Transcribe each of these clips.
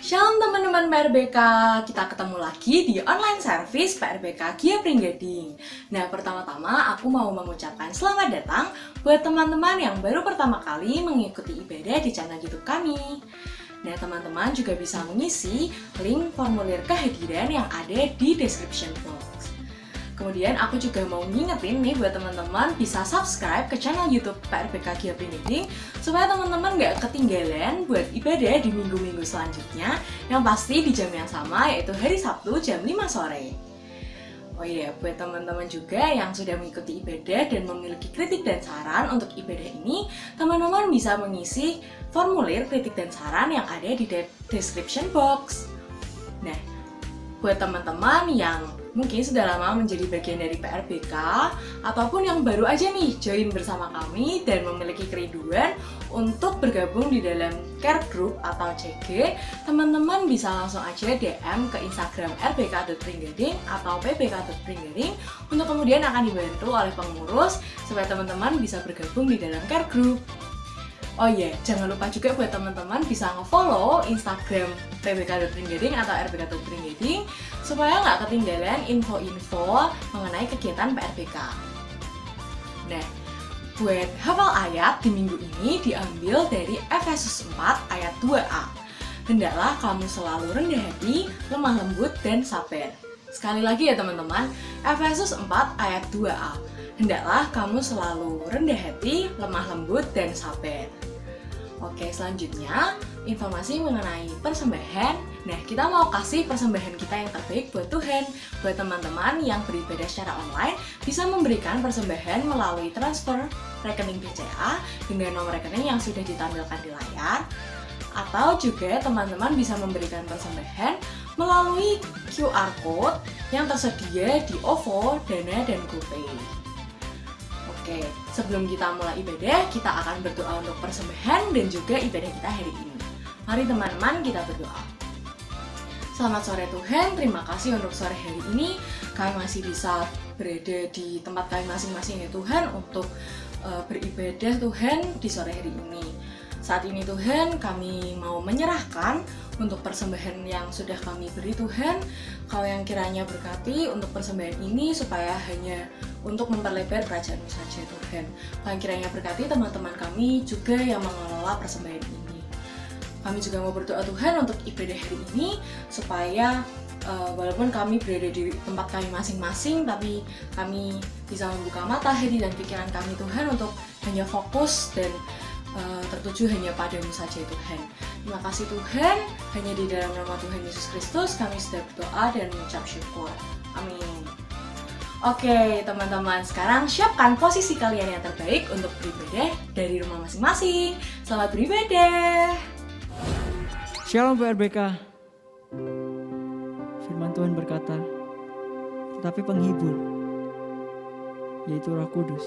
Shalom teman-teman PRBK, kita ketemu lagi di online service PRBK Gia Pringgading. Nah, pertama-tama aku mau mengucapkan selamat datang buat teman-teman yang baru pertama kali mengikuti ibadah di channel YouTube kami. Nah, teman-teman juga bisa mengisi link formulir kehadiran yang ada di description box. Kemudian aku juga mau ngingetin nih buat teman-teman bisa subscribe ke channel YouTube PRBK Gia Pringgading supaya teman-teman gak ketinggalan buat ibadah di minggu-minggu selanjutnya yang pasti di jam yang sama, yaitu hari Sabtu jam 5 sore. Oh iya, buat teman-teman juga yang sudah mengikuti ibadah dan memiliki kritik dan saran untuk ibadah ini, teman-teman bisa mengisi formulir kritik dan saran yang ada di description box. Nah, buat teman-teman yang mungkin sudah lama menjadi bagian dari PRBK ataupun yang baru aja nih join bersama kami dan memiliki kerinduan untuk bergabung di dalam care group atau CG, teman-teman bisa langsung aja DM ke Instagram rbk.pringgading atau ppk.pringgading untuk kemudian akan dibantu oleh pengurus supaya teman-teman bisa bergabung di dalam care group. Oh iya, jangan lupa juga buat teman-teman bisa nge-follow Instagram ppk.pringgading atau rbk.pringgading supaya nggak ketinggalan info-info mengenai kegiatan PRBK. Nah, buat hafal ayat di minggu ini diambil dari Efesus 4 ayat 2a. Hendaklah kamu selalu rendah hati, lemah lembut, dan sabar. Sekali lagi ya teman-teman, Efesus 4 ayat 2a. Hendaklah kamu selalu rendah hati, lemah lembut, dan sabar. Oke, selanjutnya informasi mengenai persembahan. Nah, kita mau kasih persembahan kita yang terbaik buat Tuhan. Buat teman-teman yang beribadah secara online, bisa memberikan persembahan melalui transfer rekening BCA dengan nomor rekening yang sudah ditampilkan di layar. Atau juga teman-teman bisa memberikan persembahan melalui QR Code yang tersedia di OVO, Dana, dan GoPay. Oke, sebelum kita mulai ibadah, kita akan berdoa untuk persembahan dan juga ibadah kita hari ini. Mari teman-teman kita berdoa. Selamat sore Tuhan, terima kasih untuk sore hari ini. Kami masih bisa berada di tempat kami masing-masing ya Tuhan untuk beribadah Tuhan di sore hari ini. Saat ini Tuhan, kami mau menyerahkan untuk persembahan yang sudah kami beri Tuhan. Kau yang kiranya berkati untuk persembahan ini supaya hanya untuk memperlebar kerajaan-Mu saja Tuhan. Kau yang kiranya berkati teman-teman kami juga yang mengelola persembahan ini. Kami juga mau berdoa Tuhan untuk ibadah hari ini supaya walaupun kami berada di tempat kami masing-masing, tapi kami bisa membuka mata hati dan pikiran kami Tuhan untuk hanya fokus dan tertuju hanya padamu saja Tuhan. Terima kasih Tuhan, hanya di dalam nama Tuhan Yesus Kristus kami sudah berdoa dan mengucap syukur. Amin. Oke teman-teman, sekarang siapkan posisi kalian yang terbaik untuk beribadah dari rumah masing-masing. Selamat beribadah. Shalom PRBK. Firman Tuhan berkata, tetapi penghibur, yaitu Roh Kudus,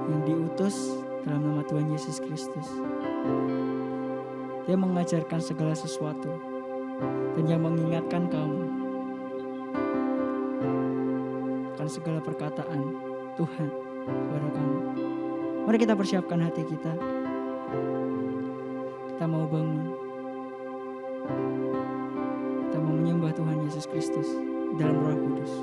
yang diutus dalam nama Tuhan Yesus Kristus. Dia mengajarkan segala sesuatu dan yang mengingatkan kamu akan segala perkataan Tuhan kepada kamu. Mari kita persiapkan hati kita. Kita mau bangun. Kita mau menyembah Tuhan Yesus Kristus dalam Roh Kudus.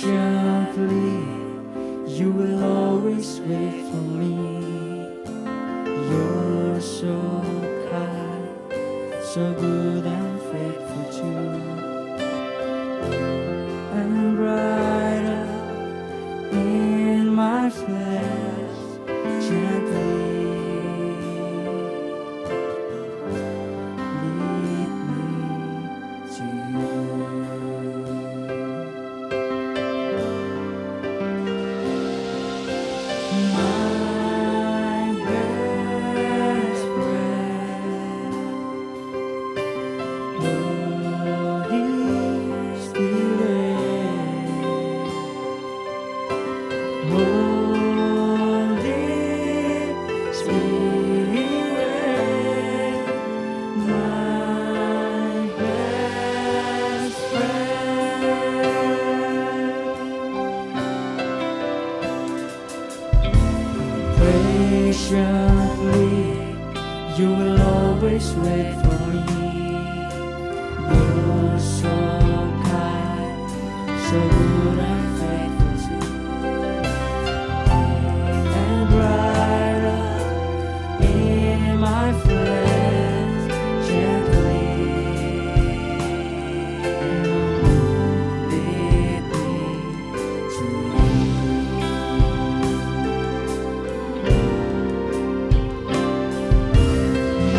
Patiently, you will always wait for me. You're so kind, so good and faithful too, and brighter in my flesh gently lead me to you. My best friend, Holy Spirit, Holy Spirit, my best friend. Patiently, you will always wait for me. You're so kind, so good and faithful too, and brighter in my flesh gently lead me to you.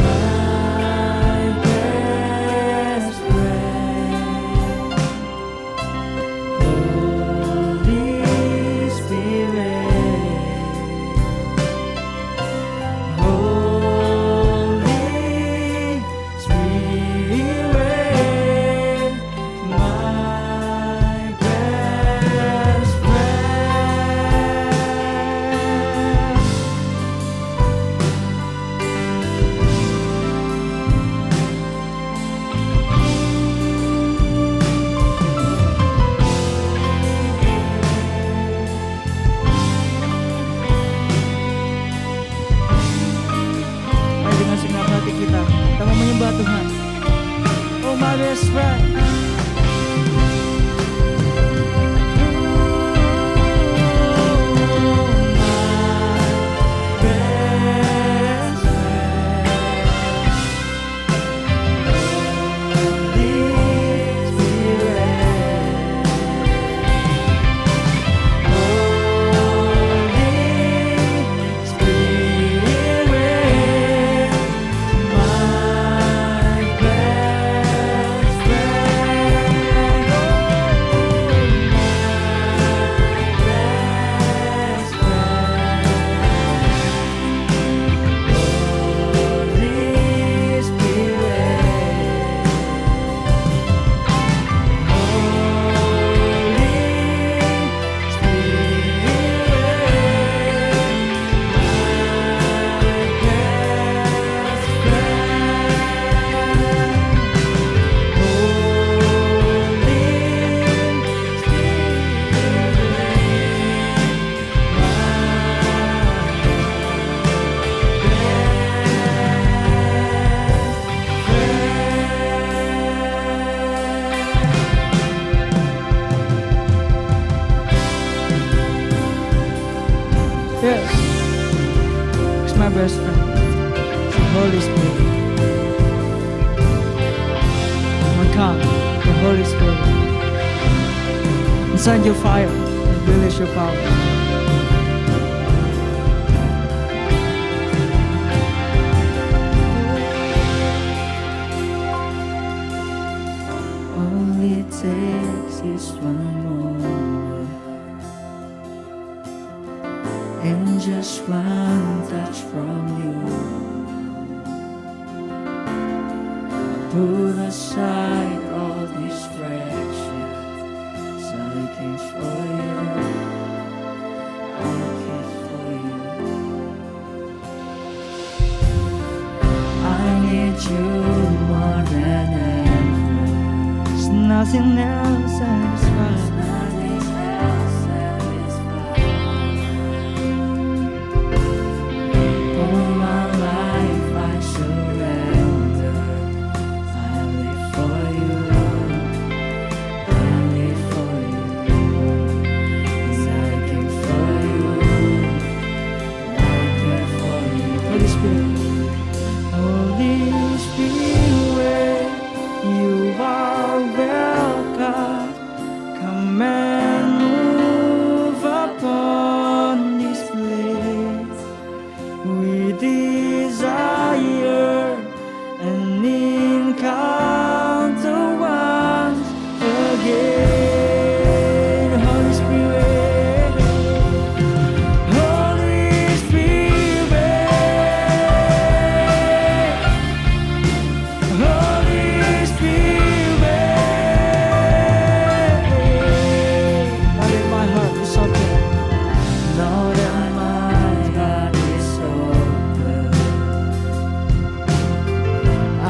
My best friend, Holy Spirit, Holy Spirit, my best friend. Mari dengan segenap hati kita mau menyembah Tuhan. Oh my best friend. Yes, it's my best friend, the Holy Spirit. Come, the Holy Spirit. Inside your fire, and release your power. All it takes is one moment, and just one touch from you. Put aside all distractions, so I can for you, I can for you. I need you more than ever. There's nothing else satisfies. All my life I surrender. I live for you. I live for you. 'Cause I care for you. I care for you. Holy Spirit. Holy Spirit. encounter once again. Holy Spirit, Holy Spirit, Holy Spirit. Now that my heart is open, now that my heart is open, I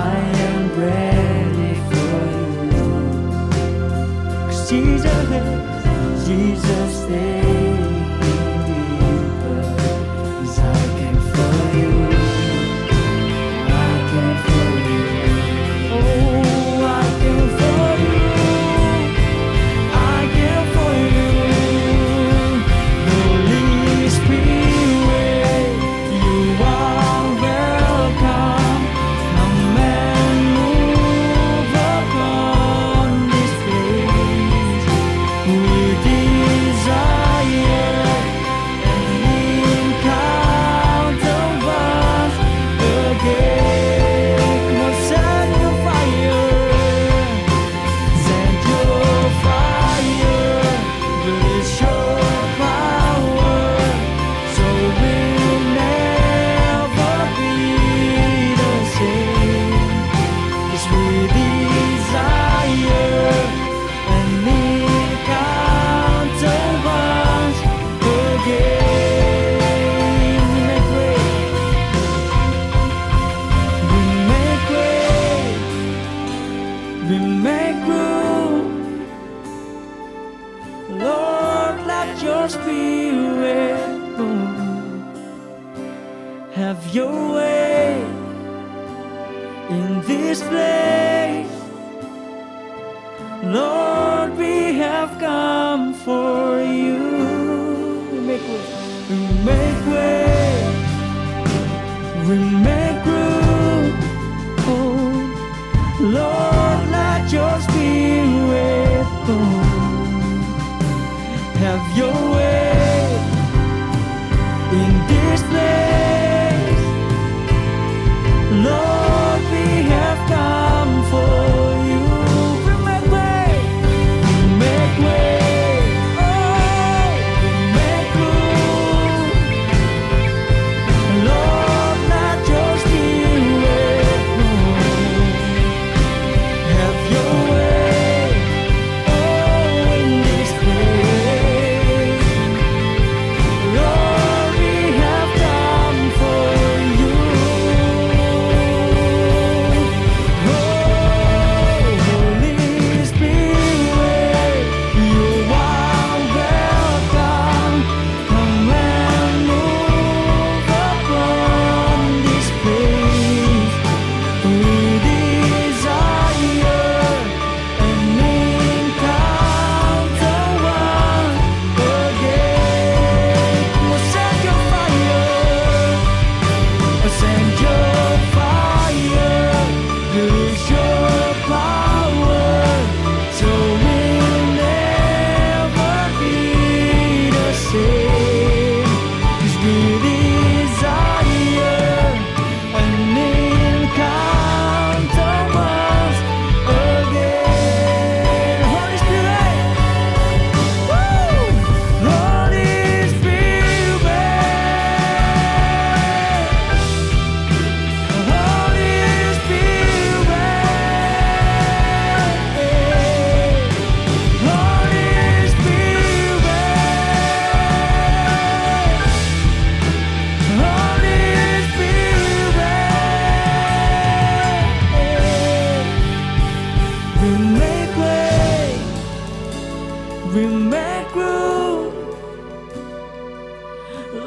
am ready for you. 'Cause Jesus staying deeper, 'cause I came for you, I came for you. Oh, I came for you, I came for you. Holy Spirit, you are welcome. Come and move upon this place. We desire an encounter once again. Come on, send your fire, send your fire, release your power, so we'll never be the same. 'Cause we desire an encounter once again. We make way, we make way, we make room. Lord, let your spirit move. Have your way in this place. Lord, we have come for you. We make way, we make way, we make room. Oh, Lord, let your spirit move. Have your way in this place. Lord, we have come for you. We make way, we make way. Oh, we make room. Lord, let your spirit move. Have your way, oh, in this place. Lord, we have come for you. Holy Spirit, you are welcome. Come and move upon this place. We desire an encounter once again. We'll send your fire, send your fire, use your power, so we'll never be the same. 'Cause we desire an encounter once again. Holy Spirit, woo! Holy Spirit, Holy Spirit, Holy Spirit, Holy Spirit. We make way, we make room.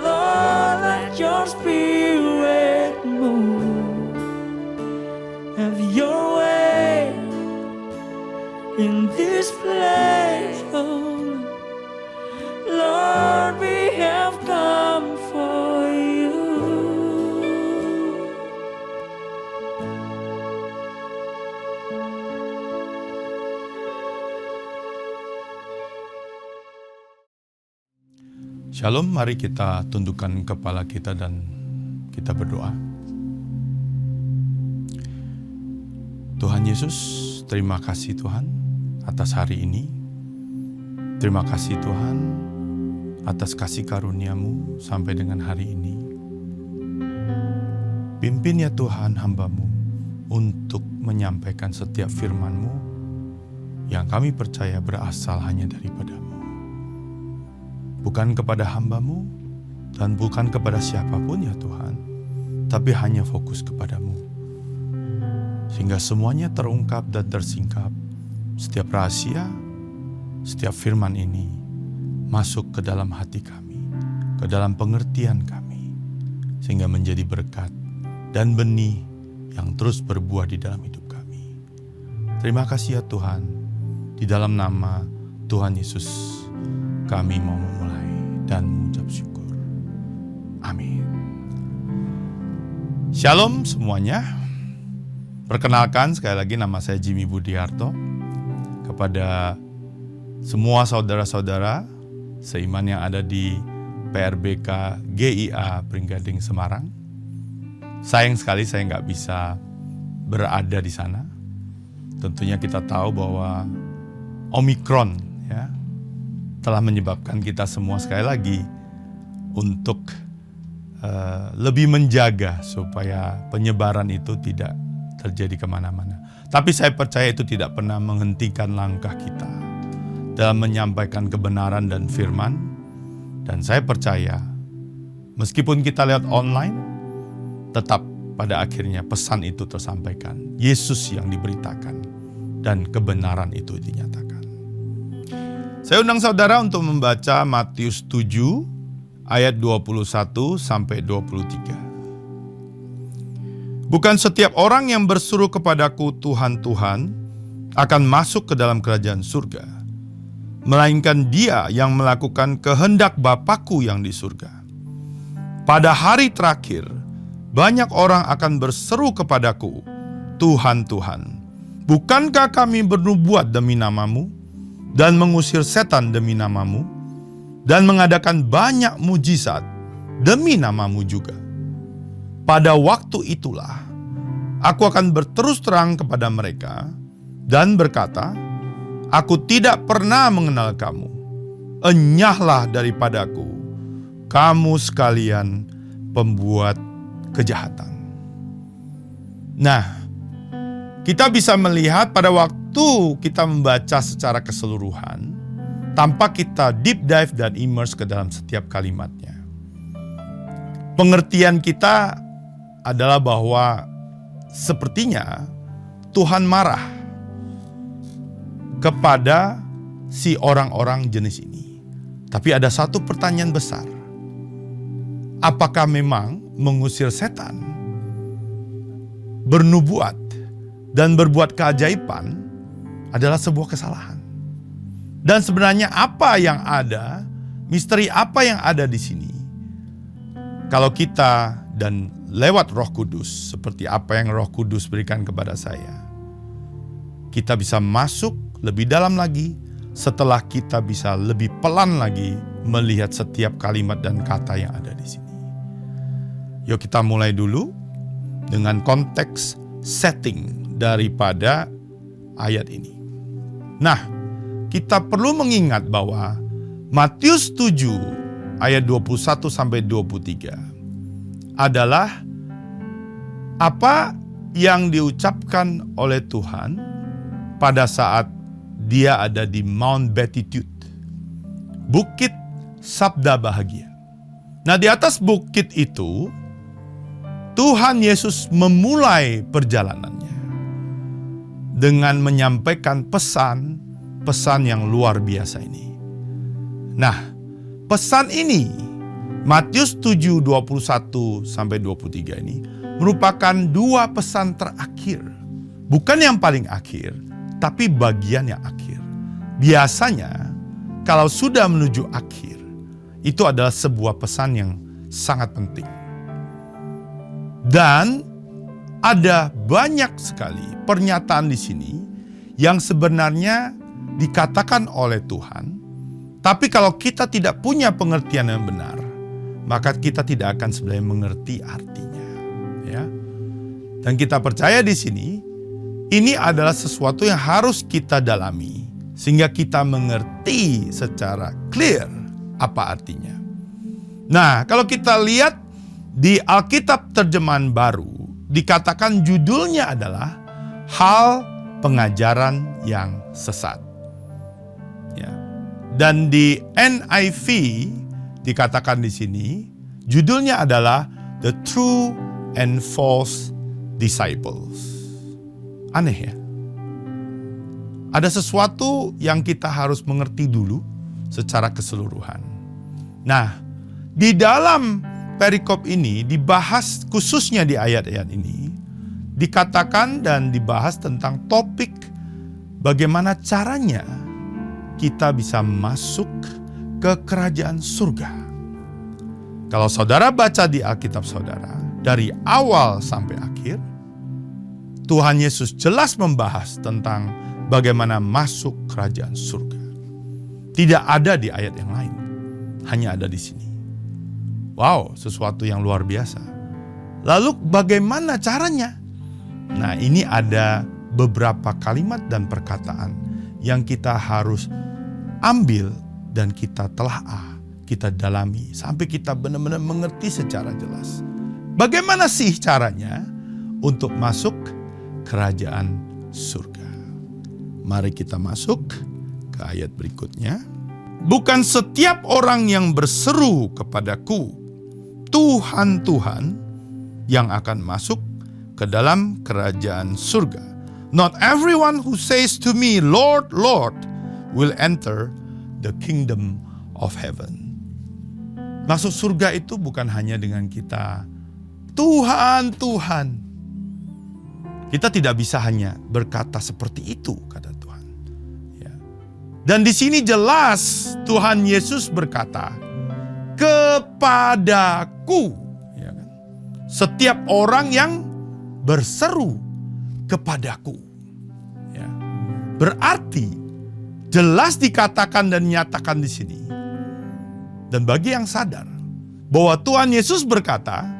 Lord, let your spirit move. Have your way in this place, oh Lord, we have come for you. Shalom, mari kita tundukkan kepala kita dan kita berdoa. Tuhan Tuhan Yesus, terima kasih Tuhan atas hari ini. Terima kasih Tuhan atas kasih karunia-Mu sampai dengan hari ini. Pimpin ya Tuhan hamba-Mu untuk menyampaikan setiap firman-Mu yang kami percaya berasal hanya daripada-Mu. Bukan kepada hamba-Mu dan bukan kepada siapapun ya Tuhan, tapi hanya fokus kepada-Mu. Sehingga semuanya terungkap dan tersingkap. Setiap rahasia, setiap firman ini masuk ke dalam hati kami, ke dalam pengertian kami, sehingga menjadi berkat dan benih yang terus berbuah di dalam hidup kami. Terima kasih ya Tuhan, di dalam nama Tuhan Yesus kami mau memulai dan mengucap syukur. Amin. Shalom semuanya. Perkenalkan sekali lagi, nama saya Jimmy Budiarto. Kepada semua saudara-saudara seiman yang ada di PRBK GIA Pringgading Semarang. Sayang sekali saya nggak bisa berada di sana. Tentunya kita tahu bahwa Omikron ya telah menyebabkan kita semua sekali lagi untuk lebih menjaga supaya penyebaran itu tidak terjadi kemana-mana. Tapi saya percaya itu tidak pernah menghentikan langkah kita dalam menyampaikan kebenaran dan firman. Dan saya percaya meskipun kita lihat online, tetap pada akhirnya pesan itu tersampaikan. Yesus yang diberitakan dan kebenaran itu dinyatakan. Saya undang saudara untuk membaca Matius 7 ayat 21 sampai 23. Bukan setiap orang yang berseru kepadaku Tuhan, Tuhan akan masuk ke dalam kerajaan surga, melainkan dia yang melakukan kehendak Bapa-Ku yang di surga. Pada hari terakhir, banyak orang akan berseru kepadaku, Tuhan, Tuhan, bukankah kami bernubuat demi nama-Mu, dan mengusir setan demi nama-Mu, dan mengadakan banyak mujizat demi nama-Mu juga? Pada waktu itulah, aku akan berterus terang kepada mereka dan berkata, aku tidak pernah mengenal kamu. Enyahlah daripadaku, kamu sekalian pembuat kejahatan. Nah, kita bisa melihat pada waktu kita membaca secara keseluruhan, tanpa kita deep dive dan immerse ke dalam setiap kalimatnya. Pengertian kita adalah bahwa sepertinya Tuhan marah kepada si orang-orang jenis ini. Tapi ada satu pertanyaan besar. Apakah memang mengusir setan, bernubuat, dan berbuat keajaiban adalah sebuah kesalahan? Dan sebenarnya apa yang ada, misteri apa yang ada di sini? Kalau kita dan lewat Roh Kudus, seperti apa yang Roh Kudus berikan kepada saya, kita bisa masuk lebih dalam lagi setelah kita bisa lebih pelan lagi melihat setiap kalimat dan kata yang ada di sini. Yuk kita mulai dulu dengan konteks setting daripada ayat ini. Nah, kita perlu mengingat bahwa Matius 7 ayat 21 sampai 23 adalah apa yang diucapkan oleh Tuhan pada saat dia ada di Mount Beatitude, Bukit Sabda Bahagia. Nah, di atas bukit itu Tuhan Yesus memulai perjalanannya dengan menyampaikan pesan yang luar biasa ini. Nah, pesan ini Matius 7, 21 sampai 23 ini merupakan dua pesan terakhir. Bukan yang paling akhir, tapi bagian yang akhir. Biasanya, kalau sudah menuju akhir, itu adalah sebuah pesan yang sangat penting. Dan ada banyak sekali pernyataan di sini yang sebenarnya dikatakan oleh Tuhan, tapi kalau kita tidak punya pengertian yang benar, maka kita tidak akan sebenarnya mengerti artinya, ya. Dan kita percaya di sini Ini adalah sesuatu yang harus kita dalami sehingga kita mengerti secara clear apa artinya. Nah, kalau kita lihat di Alkitab terjemahan baru, dikatakan judulnya adalah hal pengajaran yang sesat. Ya. Dan di NIV dikatakan di sini, judulnya adalah The True and False Disciples. Aneh ya? Ada sesuatu yang kita harus mengerti dulu secara keseluruhan. Nah, di dalam perikop ini dibahas khususnya di ayat-ayat ini, dikatakan dan dibahas tentang topik bagaimana caranya kita bisa masuk ke kerajaan surga. Kalau saudara baca di Alkitab saudara, dari awal sampai akhir, Tuhan Yesus jelas membahas tentang bagaimana masuk kerajaan surga. Tidak ada di ayat yang lain, hanya ada di sini. Wow, sesuatu yang luar biasa. Lalu bagaimana caranya? Nah, ini ada beberapa kalimat dan perkataan yang kita harus ambil dan kita telaah, kita dalami sampai kita benar-benar mengerti secara jelas. Bagaimana sih caranya untuk masuk kerajaan surga? Mari kita masuk ke ayat berikutnya. Bukan setiap orang yang berseru kepadaku, Tuhan, Tuhan, yang akan masuk ke dalam kerajaan surga. Not everyone who says to me, Lord, Lord, will enter the kingdom of heaven. Masuk surga itu bukan hanya dengan kita, Tuhan, Tuhan. Kita tidak bisa hanya berkata seperti itu, kata Tuhan. Ya. Dan di sini jelas Tuhan Yesus berkata, kepadaku. Ya kan? Setiap orang yang berseru kepadaku. Ya. Berarti jelas dikatakan dan nyatakan di sini. Dan bagi yang sadar bahwa Tuhan Yesus berkata,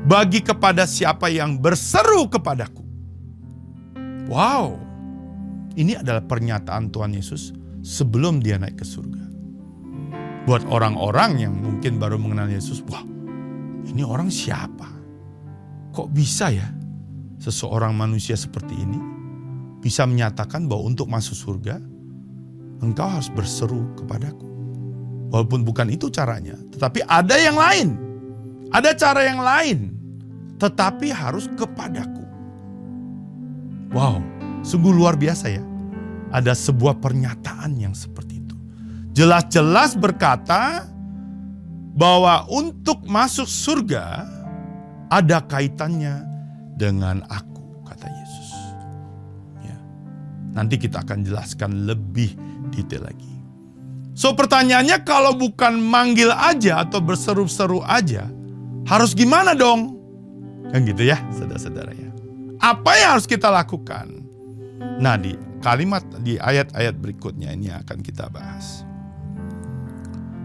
bagi kepada siapa yang berseru kepadaku. Wow, ini adalah pernyataan Tuhan Yesus sebelum dia naik ke surga. Buat orang-orang yang mungkin baru mengenal Yesus, wah, ini orang siapa? Kok bisa ya seseorang manusia seperti ini bisa menyatakan bahwa untuk masuk surga, engkau harus berseru kepadaku. Walaupun bukan itu caranya, tetapi ada yang lain. Ada cara yang lain, tetapi harus kepadaku. Wow, sungguh luar biasa ya. Ada sebuah pernyataan yang seperti itu. Jelas-jelas berkata bahwa untuk masuk surga ada kaitannya dengan aku, kata Yesus. Ya. Nanti kita akan jelaskan lebih detail lagi. So pertanyaannya, kalau bukan manggil aja atau berseru-seru aja, harus gimana dong? Kan gitu ya, saudara-saudara ya. Apa yang harus kita lakukan? Nah, di ayat-ayat berikutnya ini akan kita bahas.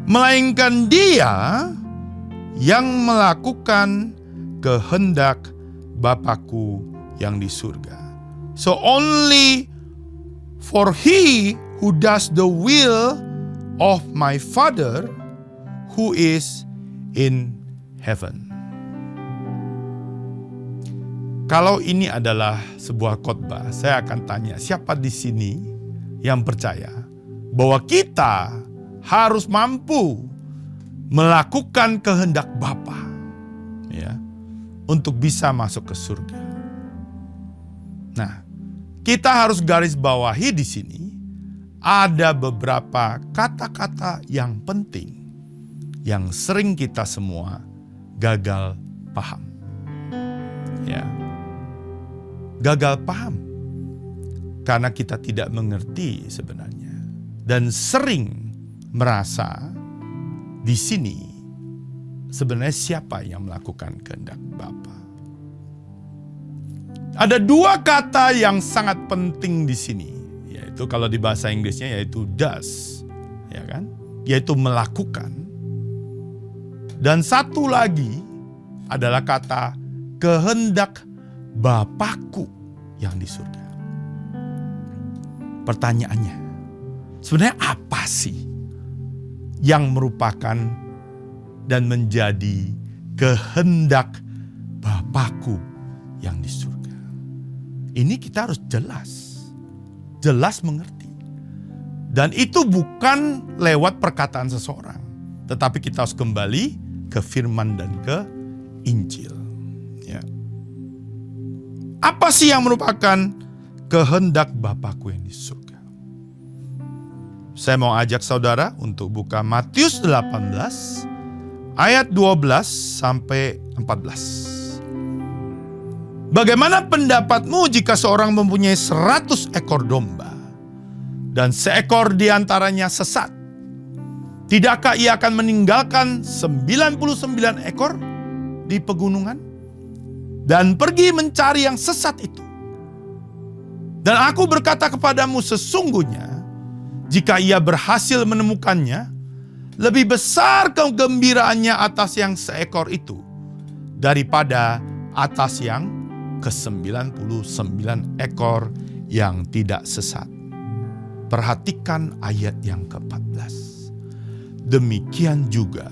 Melainkan Dia yang melakukan kehendak Bapa-Ku yang di surga. So only for he who does the will of my Father who is in heaven. Kalau ini adalah sebuah khotbah, saya akan tanya, siapa di sini yang percaya bahwa kita harus mampu melakukan kehendak Bapa, ya, untuk bisa masuk ke surga. Nah, kita harus garis bawahi di sini ada beberapa kata-kata yang penting yang sering kita semua gagal paham. Ya. Gagal paham karena kita tidak mengerti sebenarnya dan sering merasa di sini sebenarnya siapa yang melakukan kehendak Bapa. Ada dua kata yang sangat penting di sini, yaitu kalau di bahasa Inggrisnya yaitu does, ya kan? Yaitu melakukan. Dan satu lagi adalah kata kehendak Bapa-Ku yang di surga. Pertanyaannya, sebenarnya apa sih yang merupakan dan menjadi kehendak Bapakku yang di surga? Ini kita harus jelas mengerti. Dan itu bukan lewat perkataan seseorang, tetapi kita harus kembali ke firman dan ke Injil. Ya. Apa sih yang merupakan kehendak Bapakku yang di surga? Saya mau ajak saudara untuk buka Matius 18 ayat 12 sampai 14. Bagaimana pendapatmu jika seorang mempunyai 100 ekor domba dan seekor diantaranya sesat? Tidakkah ia akan meninggalkan 99 ekor di pegunungan dan pergi mencari yang sesat itu? Dan aku berkata kepadamu, sesungguhnya jika ia berhasil menemukannya, lebih besar kegembiraannya atas yang seekor itu daripada atas yang ke-99 ekor yang tidak sesat. Perhatikan ayat yang ke-14. Demikian juga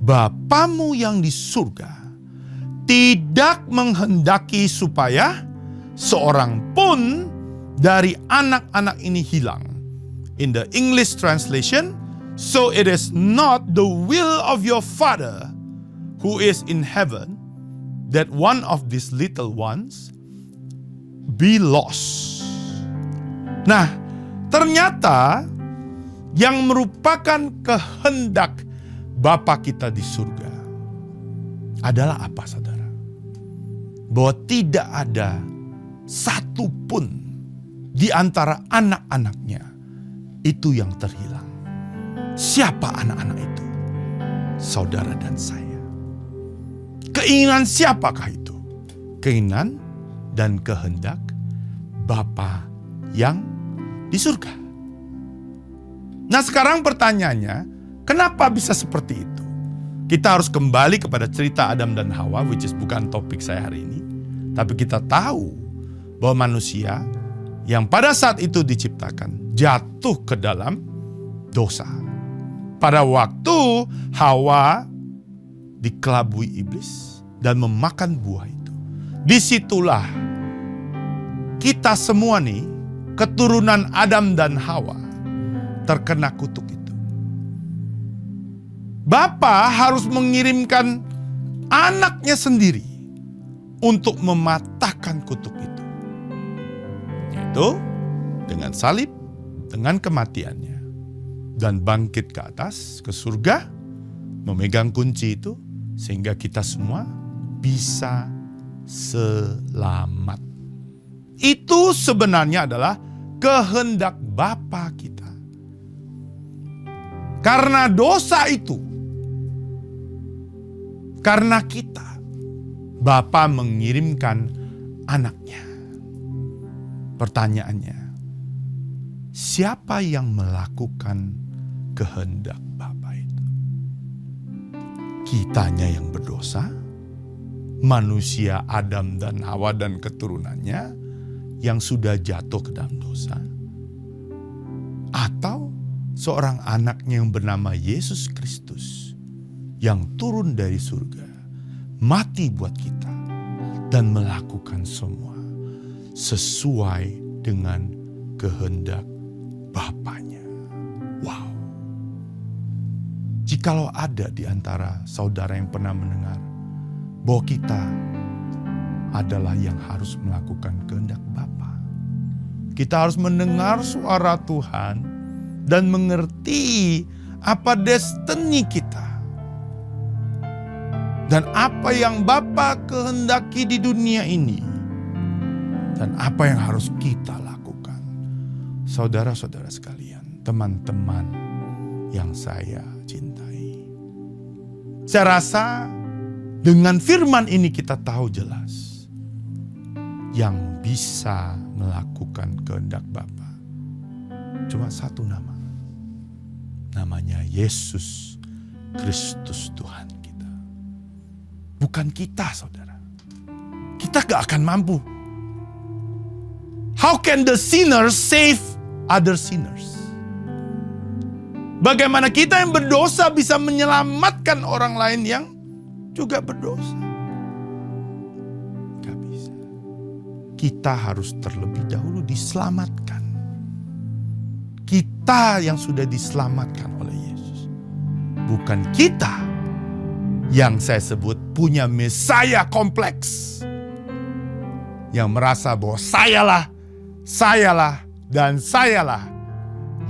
Bapamu yang di surga tidak menghendaki supaya seorang pun dari anak-anak ini hilang. In the English translation, so it is not the will of your Father who is in heaven that one of these little ones be lost. Nah, ternyata yang merupakan kehendak Bapa kita di surga adalah apa, saudara? Bahwa tidak ada satu pun di antara anak-anaknya itu yang terhilang. Siapa anak-anak itu? Saudara dan saya. Keinginan siapakah itu? Keinginan dan kehendak Bapa yang di surga. Nah, sekarang pertanyaannya, kenapa bisa seperti itu? Kita harus kembali kepada cerita Adam dan Hawa, which is bukan topik saya hari ini. Tapi kita tahu bahwa manusia yang pada saat itu diciptakan jatuh ke dalam dosa. Pada waktu Hawa dikelabui iblis dan memakan buah itu, disitulah kita semua nih, keturunan Adam dan Hawa, terkena kutuk itu. Bapa harus mengirimkan anaknya sendiri untuk mematahkan kutuk itu, yaitu dengan salib, dengan kematiannya, dan bangkit ke atas, ke surga, memegang kunci itu, sehingga kita semua bisa selamat. Itu sebenarnya adalah kehendak Bapa kita. Karena dosa itu, karena kita, Bapa mengirimkan anaknya. Pertanyaannya, siapa yang melakukan kehendak Bapa itu? Kitanya yang berdosa, manusia Adam dan Hawa dan keturunannya yang sudah jatuh ke dalam dosa, atau seorang anaknya yang bernama Yesus Kristus yang turun dari surga, mati buat kita dan melakukan semua sesuai dengan kehendak Bapanya. Wow. Jikalau ada di antara saudara yang pernah mendengar bahwa kita adalah yang harus melakukan kehendak Bapa, kita harus mendengar suara Tuhan dan mengerti apa destiny kita dan apa yang Bapa kehendaki di dunia ini dan apa yang harus kita lakukan. Saudara-saudara sekalian, teman-teman yang saya cintai, saya rasa dengan firman ini kita tahu jelas yang bisa melakukan kehendak Bapa cuma satu nama. Namanya Yesus Kristus Tuhan kita. Bukan kita, saudara. Kita gak akan mampu. How can the sinner save other sinners. Bagaimana kita yang berdosa bisa menyelamatkan orang lain yang juga berdosa? Gak bisa. Kita harus terlebih dahulu diselamatkan. Kita yang sudah diselamatkan oleh Yesus. Bukan kita yang saya sebut punya Mesiah kompleks. Yang merasa bahwa sayalah, dan sayalah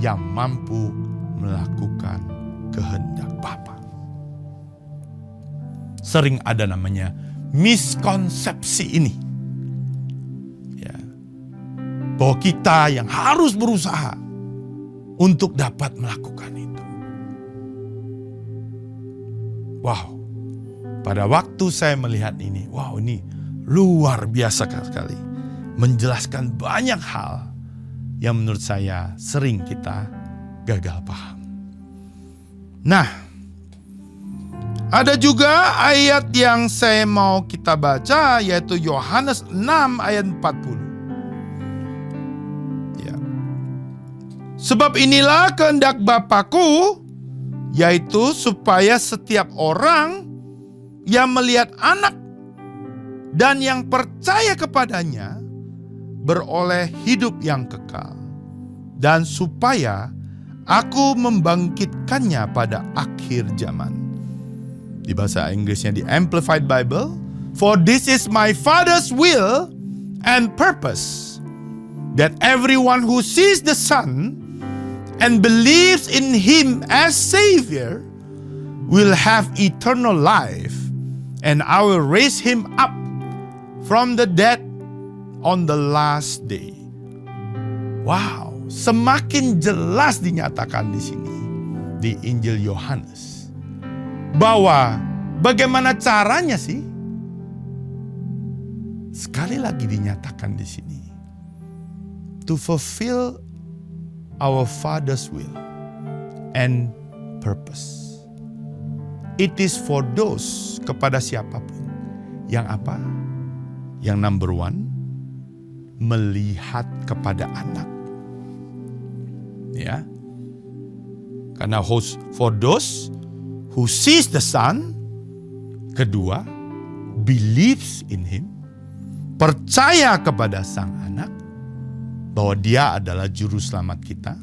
yang mampu melakukan kehendak Bapa. Sering ada namanya miskonsepsi ini. Ya. Bahwa kita yang harus berusaha untuk dapat melakukan itu. Wow. Pada waktu saya melihat ini, wow, ini luar biasa sekali. Menjelaskan banyak hal yang menurut saya sering kita gagal paham. Nah, ada juga ayat yang saya mau kita baca, yaitu Yohanes 6 ayat 40. Ya. Sebab inilah kehendak Bapa-Ku, yaitu supaya setiap orang yang melihat Anak dan yang percaya kepadanya beroleh hidup yang kekal, dan supaya Aku membangkitkannya pada akhir zaman. Di bahasa Inggrisnya di Amplified Bible, for this is my Father's will and purpose, that everyone who sees the Son and believes in Him as Savior will have eternal life, and I will raise him up from the dead on the last day. Wow, semakin jelas dinyatakan di sini di Injil Yohanes bahwa bagaimana caranya sih? Sekali lagi dinyatakan di sini, to fulfill our Father's will and purpose. It is for those, kepada siapapun yang apa? Yang number one, melihat kepada Anak. Ya. Karena for those who sees the Son. Kedua, believes in Him. Percaya kepada Sang Anak bahwa Dia adalah juru selamat kita.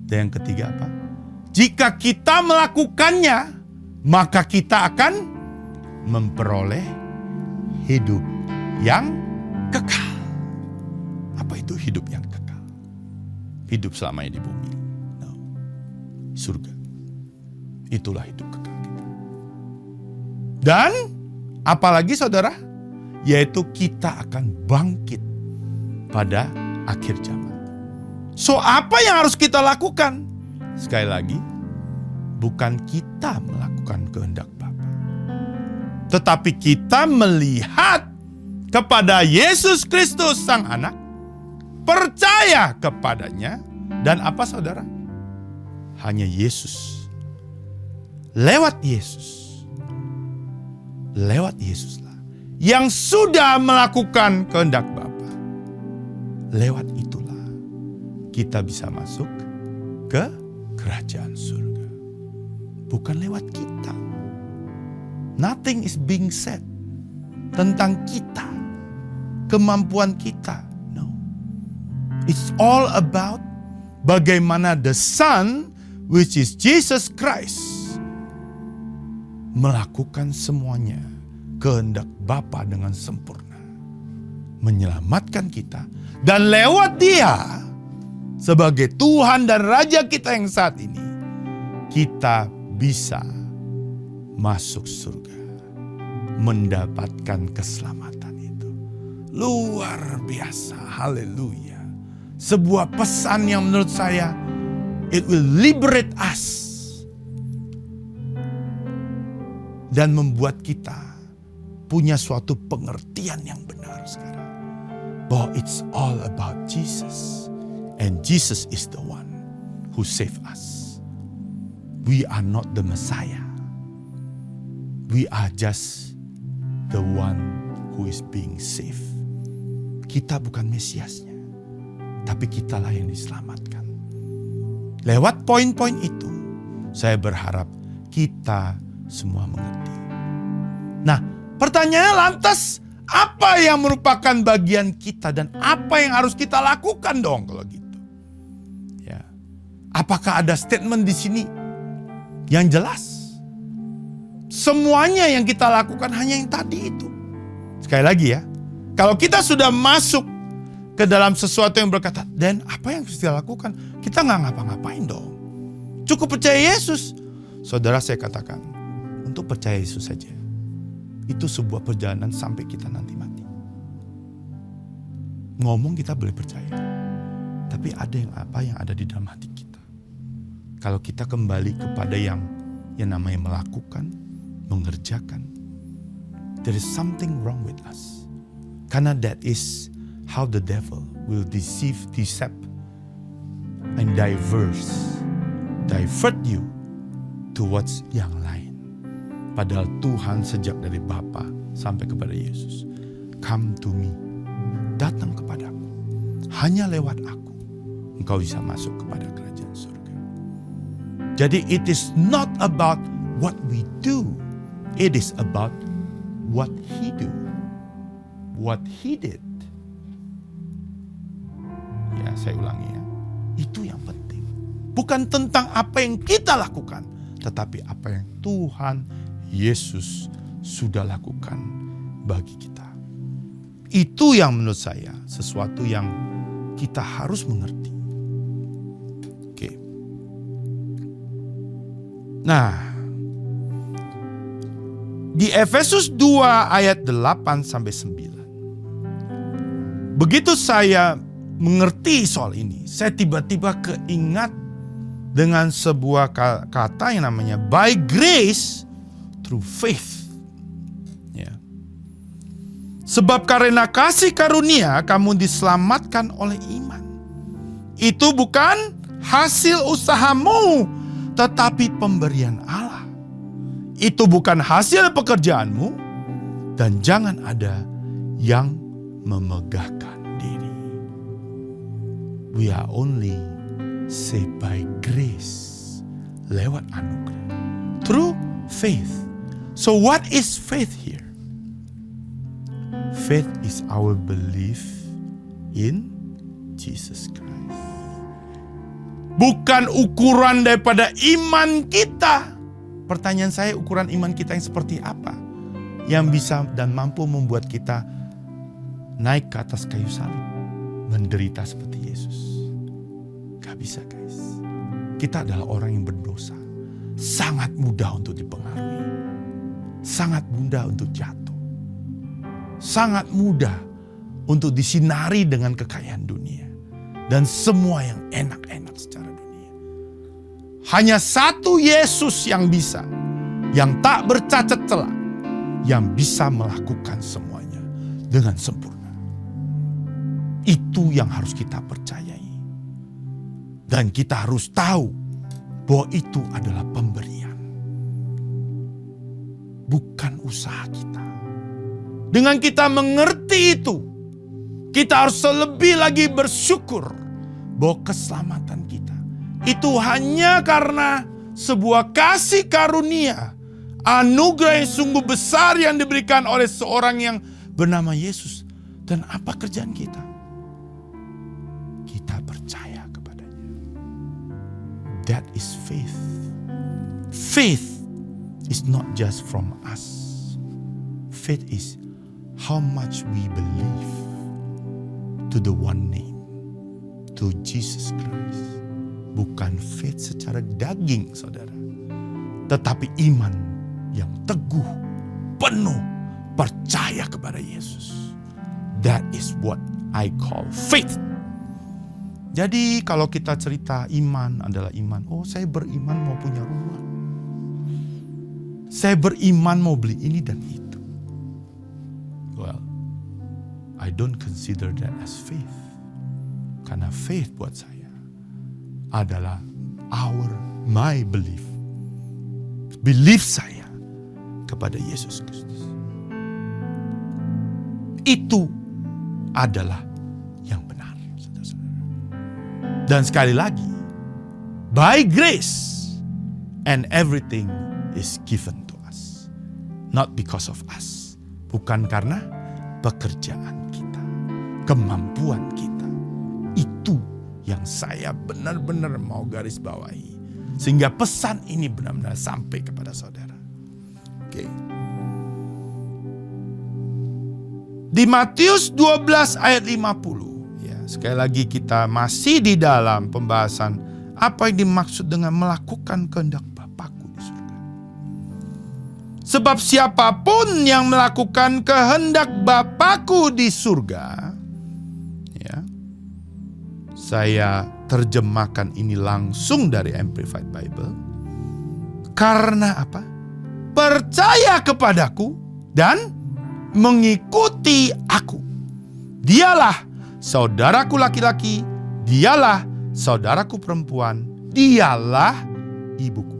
Dan yang ketiga apa? Jika kita melakukannya, maka kita akan memperoleh hidup yang kekal. Apa itu hidup yang kekal? Hidup selamanya di bumi. No. Surga. Itulah hidup kekal kita. Dan apalagi saudara, yaitu kita akan bangkit pada akhir zaman. So apa yang harus kita lakukan? Sekali lagi, bukan kita melakukan kehendak Bapa, tetapi kita melihat kepada Yesus Kristus Sang Anak, percaya kepadanya, dan apa saudara? Hanya Yesus. Lewat Yesuslah yang sudah melakukan kehendak Bapa. Lewat itulah kita bisa masuk ke kerajaan surga. Bukan lewat kita. Nothing is being said tentang kita, kemampuan kita. No. It's all about bagaimana the Son, which is Jesus Christ, melakukan semuanya kehendak Bapa dengan sempurna. Menyelamatkan kita. Dan lewat Dia, sebagai Tuhan dan Raja kita yang saat ini, kita bisa masuk surga, mendapatkan keselamatan itu. Luar biasa, haleluya. Sebuah pesan yang menurut saya, it will liberate us. Dan membuat kita punya suatu pengertian yang benar sekarang. Bahwa it's all about Jesus. And Jesus is the one who saved us. We are not the Messiah. We are just the one who is being saved. Kita bukan Mesiasnya. tapi kitalah yang diselamatkan. Lewat poin-poin itu, saya berharap kita semua mengerti. Nah, pertanyaannya lantas apa yang merupakan bagian kita dan apa yang harus kita lakukan dong kalau gitu? Ya. Apakah ada statement di sini yang jelas? Semuanya yang kita lakukan hanya yang tadi itu. Sekali lagi ya, kalau kita sudah masuk ke dalam sesuatu yang berkata, dan apa yang harus kita lakukan? Kita nggak ngapa-ngapain dong. Cukup percaya Yesus. Saudara, saya katakan, untuk percaya Yesus saja. Itu sebuah perjalanan sampai kita nanti mati. Ngomong kita boleh percaya. Tapi ada yang ada di dalam hati kita. Kalau kita kembali kepada yang namanya melakukan, mengerjakan. There is something wrong with us. Karena that is how the devil will decept and divert you towards yang lain. Padahal Tuhan sejak dari Bapa sampai kepada Yesus. Come to me. Datang kepadaku. Hanya lewat aku engkau bisa masuk kepada kerajaan surga. Jadi it is not about what we do. It is about what he do. What he did. Ya, saya ulangi ya. Itu yang penting. Bukan tentang apa yang kita lakukan, tetapi apa yang Tuhan Yesus sudah lakukan bagi kita. Itu yang menurut saya sesuatu yang kita harus mengerti. Oke. Nah, di Efesus 2 ayat 8 sampai 9. Begitu saya mengerti soal ini, saya tiba-tiba keingat dengan sebuah kata yang namanya by grace through faith. Ya. Sebab karena kasih karunia kamu diselamatkan oleh iman. Itu bukan hasil usahamu, tetapi pemberian Allah. Itu bukan hasil pekerjaanmu, dan jangan ada yang memegahkan diri. We are only saved by grace, lewat anugerah, through faith. So what is faith here? Faith is our belief in Jesus Christ. Bukan ukuran daripada iman kita. Pertanyaan saya, ukuran iman kita yang seperti apa? Yang bisa dan mampu membuat kita naik ke atas kayu salib, menderita seperti Yesus. Gak bisa guys. Kita adalah orang yang berdosa. Sangat mudah untuk dipengaruhi. Sangat mudah untuk jatuh. Sangat mudah untuk disinari dengan kekayaan dunia. Dan semua yang enak-enak secara dunia. Hanya satu Yesus yang bisa. Yang tak bercacat celah. Yang bisa melakukan semuanya dengan sempurna. Itu yang harus kita percayai. Dan kita harus tahu bahwa itu adalah pemberian. Bukan usaha kita. Dengan kita mengerti itu, kita harus lebih lagi bersyukur bahwa keselamatan kita itu hanya karena sebuah kasih karunia, anugerah yang sungguh besar yang diberikan oleh seorang yang bernama Yesus. Dan apa kerjaan kita? Kita percaya kepadanya. That is faith. Faith is not just from us. Faith is how much we believe to the one name, to Jesus Christ. Bukan faith secara daging, saudara. Tetapi iman yang teguh, penuh, percaya kepada Yesus. That is what I call faith. Jadi kalau kita cerita iman adalah iman. Oh, saya beriman mau punya rumah. Saya beriman mau beli ini dan itu. Well, I don't consider that as faith. Karena faith buat saya adalah my belief. Belief saya kepada Yesus Kristus. Itu adalah yang benar, saudara-saudara. Dan sekali lagi, by grace and everything is given to us. Not because of us. Bukan karena pekerjaan kita, kemampuan kita. Itu yang saya benar-benar mau garis bawahi. Sehingga pesan ini benar-benar sampai kepada saudara. Oke. Di Matius 12 ayat 50. Ya, sekali lagi kita masih di dalam pembahasan apa yang dimaksud dengan melakukan kehendak Bapa-Ku di surga. Sebab siapapun yang melakukan kehendak Bapa-Ku di surga, ya, saya terjemahkan ini langsung dari Amplified Bible. Karena apa? Percaya kepadaku dan mengikuti aku. Dialah saudaraku laki-laki, dialah saudaraku perempuan, dialah ibuku.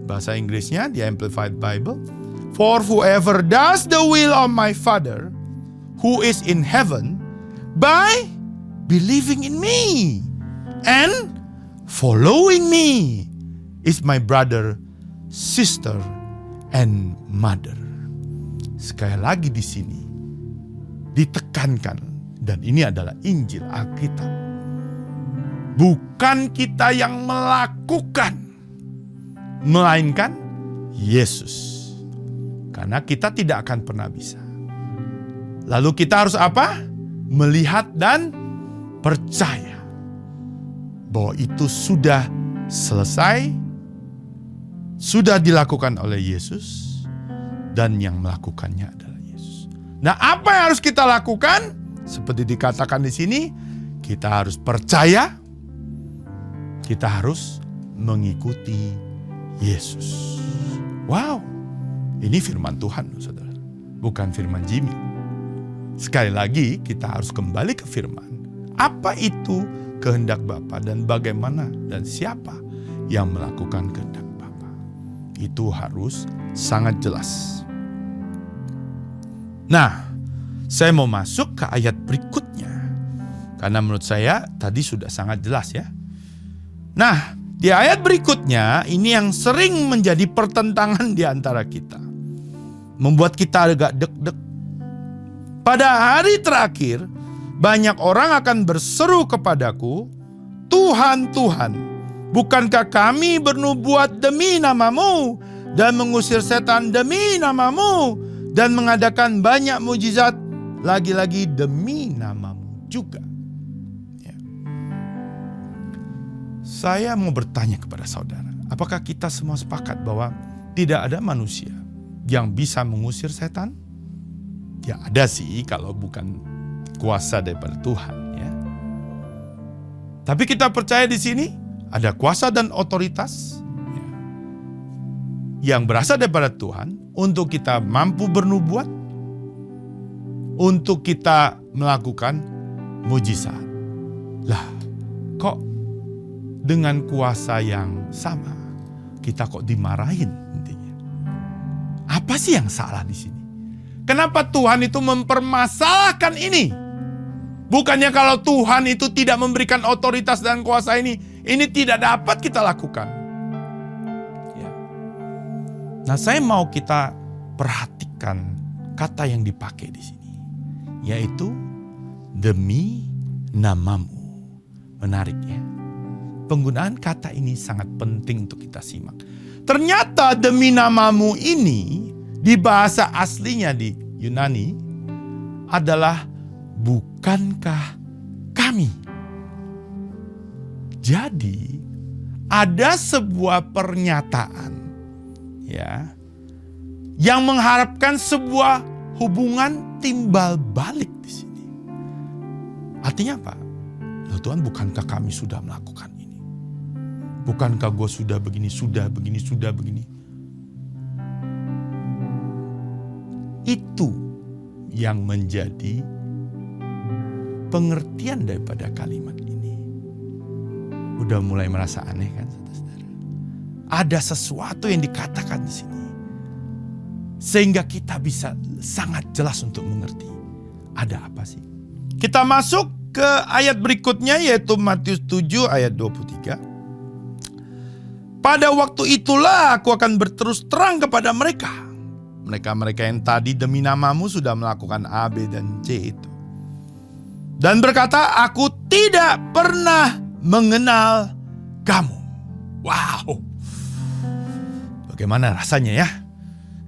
Bahasa Inggrisnya di Amplified Bible. For whoever does the will of my Father who is in heaven by believing in me and following me is my brother, sister, and mother. Sekali lagi di sini ditekankan, dan ini adalah Injil Alkitab. Bukan kita yang melakukan, melainkan Yesus. Karena kita tidak akan pernah bisa. Lalu kita harus apa? Melihat dan percaya bahwa itu sudah selesai, sudah dilakukan oleh Yesus, dan yang melakukannya adalah Yesus. Nah, apa yang harus kita lakukan? Seperti dikatakan di sini, kita harus percaya, kita harus mengikuti Yesus. Wow, ini firman Tuhan, saudara, bukan firman Jimmy. Sekali lagi, kita harus kembali ke firman. Apa itu kehendak Bapa dan bagaimana dan siapa yang melakukan kehendak Bapa? Itu harus sangat jelas. Nah, saya mau masuk ke ayat berikutnya. Karena menurut saya tadi sudah sangat jelas ya. Nah, di ayat berikutnya ini yang sering menjadi pertentangan di antara kita. Membuat kita agak deg-deg. Pada hari terakhir, banyak orang akan berseru kepadaku, Tuhan, Tuhan, bukankah kami bernubuat demi nama-Mu dan mengusir setan demi nama-Mu dan mengadakan banyak mujizat lagi-lagi demi nama-Mu juga. Ya. Saya mau bertanya kepada saudara, apakah kita semua sepakat bahwa tidak ada manusia yang bisa mengusir setan? Ya ada sih, kalau bukan kuasa daripada Tuhan, ya. Tapi kita percaya di sini ada kuasa dan otoritas, ya, yang berasal daripada Tuhan untuk kita mampu bernubuat, untuk kita melakukan mujizat. Lah, kok dengan kuasa yang sama kita kok dimarahin intinya? Apa sih yang salah di sini? Kenapa Tuhan itu mempermasalahkan ini? Bukannya kalau Tuhan itu tidak memberikan otoritas dan kuasa ini tidak dapat kita lakukan. Ya. Nah, saya mau kita perhatikan kata yang dipakai di sini, yaitu demi nama-Mu. Menarik ya. Penggunaan kata ini sangat penting untuk kita simak. Ternyata demi nama-Mu ini di bahasa aslinya di Yunani adalah bukankah kami. Jadi ada sebuah pernyataan ya yang mengharapkan sebuah hubungan timbal balik di sini. Artinya apa? Loh Tuhan, bukankah kami sudah melakukan ini? Bukankah gue sudah begini, sudah begini, sudah begini? Itu yang menjadi pengertian daripada kalimat ini. Udah mulai merasa aneh kan, saudara-saudara? Ada sesuatu yang dikatakan di sini, sehingga kita bisa sangat jelas untuk mengerti ada apa sih. Kita masuk ke ayat berikutnya yaitu Matius 7 ayat 23. Pada waktu itulah aku akan berterus terang kepada mereka. Mereka-mereka yang tadi demi namamu sudah melakukan A, B, dan C itu. Dan berkata, aku tidak pernah mengenal kamu. Wow. Bagaimana rasanya ya?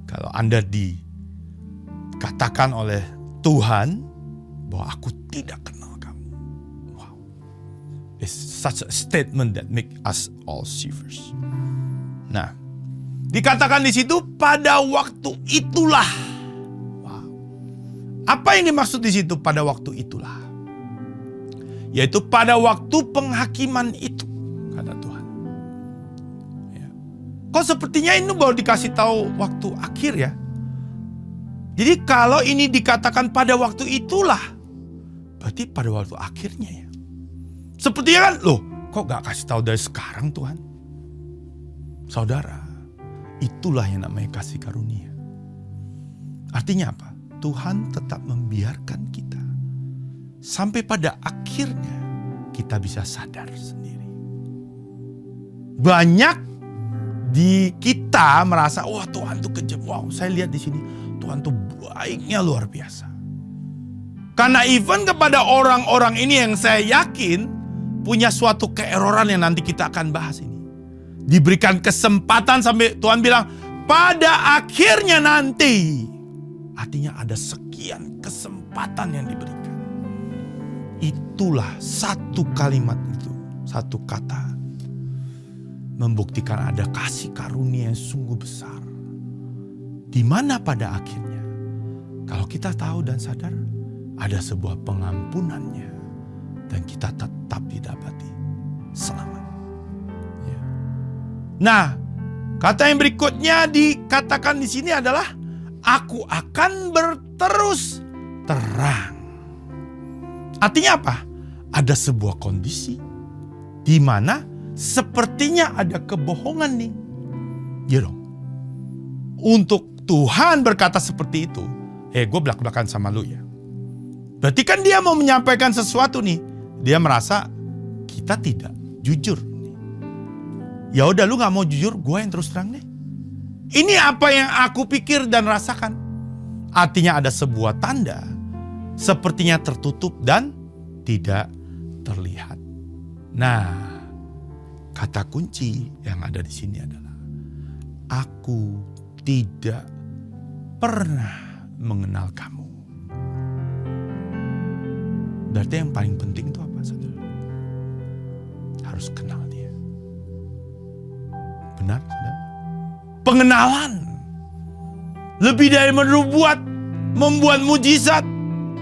Kalau Anda dikatakan oleh Tuhan bahwa aku tidak kenal kamu. Wow. It's such a statement that make us all shivers. Nah, dikatakan di situ pada waktu itulah. Wow. Apa yang dimaksud di situ pada waktu itulah? Yaitu pada waktu penghakiman itu, kata Tuhan. Ya. Kok sepertinya ini baru dikasih tahu waktu akhir ya? Jadi kalau ini dikatakan pada waktu itulah, berarti pada waktu akhirnya ya. Sepertinya kan, loh kok gak kasih tahu dari sekarang Tuhan? Saudara, itulah yang namanya kasih karunia. Artinya apa? Tuhan tetap membiarkan kita sampai pada akhirnya kita bisa sadar sendiri. Banyak di kita merasa, wah Tuhan tuh kejam. Wow, saya lihat di sini Tuhan tuh baiknya luar biasa. Karena even kepada orang-orang ini yang saya yakin punya suatu keeroran yang nanti kita akan bahas ini. Diberikan kesempatan sampai Tuhan bilang, pada akhirnya nanti. Artinya ada sekian kesempatan yang diberikan. Itulah satu kalimat itu, satu kata. Membuktikan ada kasih karunia yang sungguh besar. Di mana pada akhirnya, kalau kita tahu dan sadar, ada sebuah pengampunannya. Dan kita tetap didapati selamat. Ya. Nah, kata yang berikutnya dikatakan di sini adalah, aku akan berterus terang. Artinya apa? Ada sebuah kondisi di mana sepertinya ada kebohongan nih. Ya dong. Untuk Tuhan berkata seperti itu, gue belak-belakan sama lu ya. Berarti kan dia mau menyampaikan sesuatu nih. Dia merasa kita tidak jujur. Ya udah lu gak mau jujur, gue yang terus terang nih. Ini apa yang aku pikir dan rasakan. Artinya ada sebuah tanda. Sepertinya tertutup dan tidak terlihat. Nah, kata kunci yang ada di sini adalah, aku tidak pernah mengenal kamu. Berarti yang paling penting itu apa, saudara? Harus kenal dia. Benar, saudara? Pengenalan. Lebih dari membuat mujizat.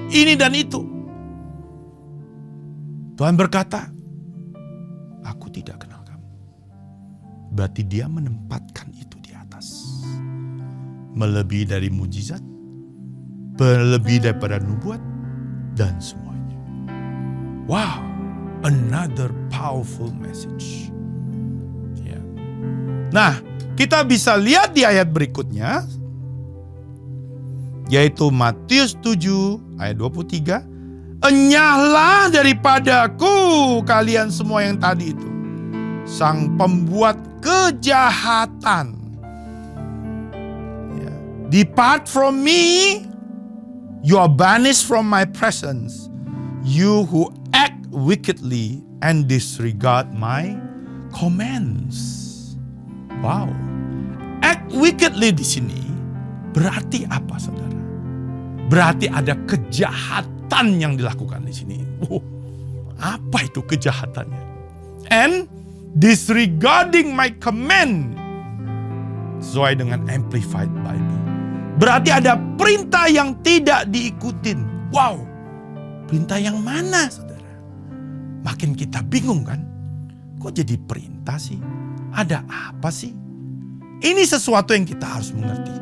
Ini dan itu. Tuhan berkata, aku tidak kenal kamu. Berarti dia menempatkan itu di atas. Melebihi dari mujizat, melebihi daripada nubuat, dan semuanya. Wow, another powerful message. Ya. Nah, kita bisa lihat di ayat berikutnya, yaitu Matius 7 ayat 23. Enyahlah daripadaku kalian semua yang tadi itu, sang pembuat kejahatan. Ya. Depart from me, you are banished from my presence, you who act wickedly and disregard my commands. Wow, act wickedly di sini berarti apa, saudara? Berarti ada kejahatan yang dilakukan di sini. Apa itu kejahatannya? And disregarding my command. Sesuai dengan Amplified Bible. Berarti ada perintah yang tidak diikutin. Wow, perintah yang mana, saudara? Makin kita bingung kan? Kok jadi perintah sih? Ada apa sih? Ini sesuatu yang kita harus mengerti.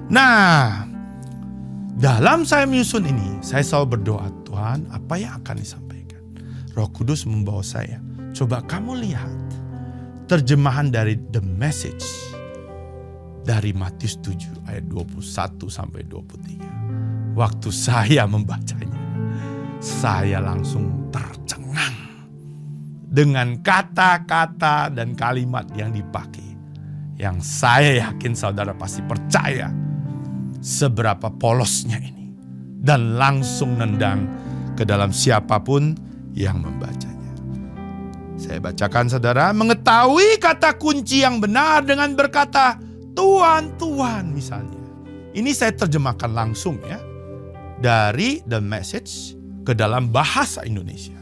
Nah, dalam saya menyusun ini, saya selalu berdoa, Tuhan, apa yang akan disampaikan? Roh Kudus membawa saya. Coba kamu lihat terjemahan dari The Message dari Matius 7 ayat 21 sampai 23. Waktu saya membacanya, saya langsung tercengang dengan kata-kata dan kalimat yang dipakai. Yang saya yakin saudara pasti percaya seberapa polosnya ini. Dan langsung nendang ke dalam siapapun yang membacanya. Saya bacakan saudara, mengetahui kata kunci yang benar dengan berkata, Tuhan, Tuhan misalnya. Ini saya terjemahkan langsung ya. Dari The Message ke dalam bahasa Indonesia.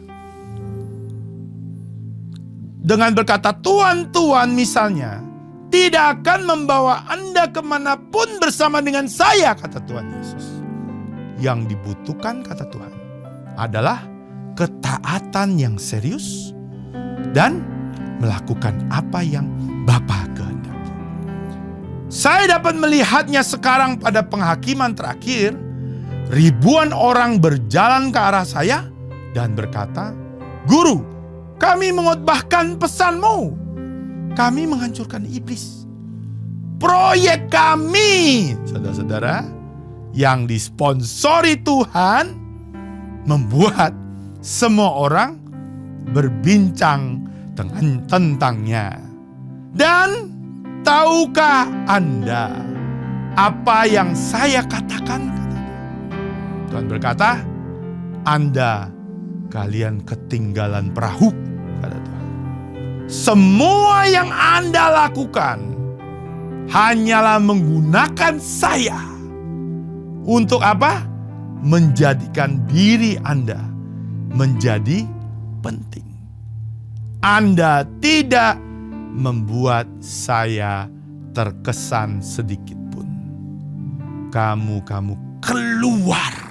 Dengan berkata Tuhan, Tuhan misalnya, tidak akan membawa Anda kemanapun bersama dengan saya, kata Tuhan Yesus. Yang dibutuhkan, kata Tuhan, adalah ketaatan yang serius dan melakukan apa yang Bapa kehendaki. Saya dapat melihatnya sekarang pada penghakiman terakhir. Ribuan orang berjalan ke arah saya dan berkata, Guru, kami mengotbahkan pesanmu. Kami menghancurkan iblis. Proyek kami, saudara-saudara, yang disponsori Tuhan, membuat semua orang berbincang tentangnya. Dan tahukah Anda apa yang saya katakan? Tuhan berkata, kalian ketinggalan perahu, kata Tuhan. Semua yang Anda lakukan hanyalah menggunakan saya. Untuk apa? Menjadikan diri Anda menjadi penting. Anda tidak membuat saya terkesan sedikit pun. Kamu keluar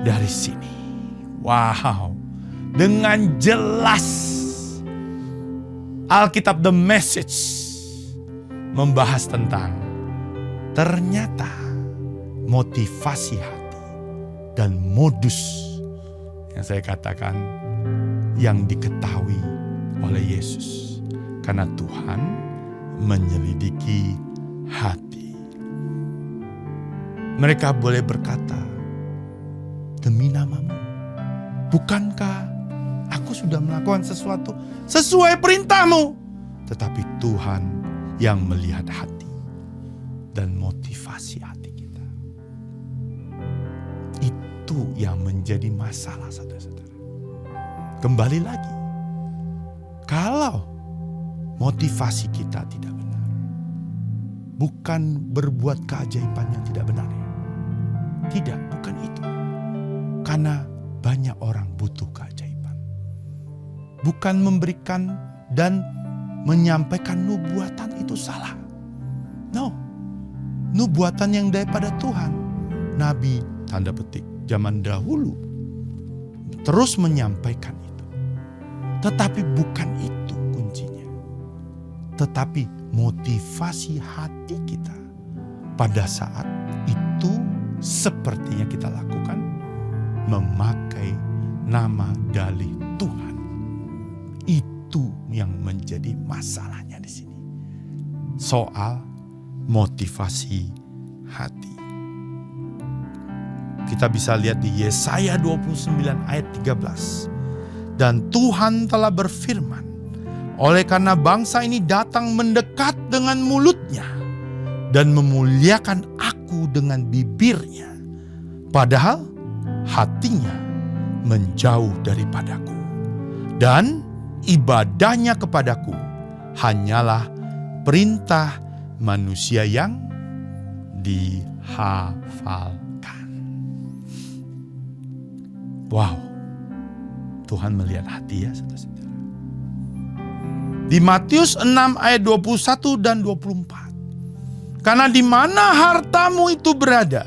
dari sini. Wow. Dengan jelas Alkitab The Message membahas tentang ternyata motivasi hati dan modus yang saya katakan yang diketahui oleh Yesus. Karena Tuhan menyelidiki hati. Mereka boleh berkata, demi namamu, bukankah aku sudah melakukan sesuatu sesuai perintahmu? Tetapi Tuhan yang melihat hati dan motivasi hati kita. Itu yang menjadi masalah, saudara-saudara. Kembali lagi, kalau motivasi kita tidak benar, bukan berbuat keajaiban yang tidak benar. Tidak, bukan itu. Karena banyak orang butuh keajaiban. Bukan memberikan dan menyampaikan nubuatan itu salah. No. Nubuatan yang daripada Tuhan. Nabi tanda petik zaman dahulu terus menyampaikan itu. Tetapi bukan itu kuncinya. Tetapi motivasi hati kita pada saat itu sepertinya kita lakukan memakai nama dalih Tuhan. Itu yang menjadi masalahnya di sini. Soal motivasi hati. Kita bisa lihat di Yesaya 29 ayat 13. Dan Tuhan telah berfirman, oleh karena bangsa ini datang mendekat dengan mulutnya dan memuliakan aku dengan bibirnya, padahal hatinya menjauh daripadaku. Dan ibadahnya kepadaku hanyalah perintah manusia yang dihafalkan. Wow, Tuhan melihat hati ya saudara-saudara. Di Matius 6 ayat 21 dan 24. Karena di mana hartamu itu berada,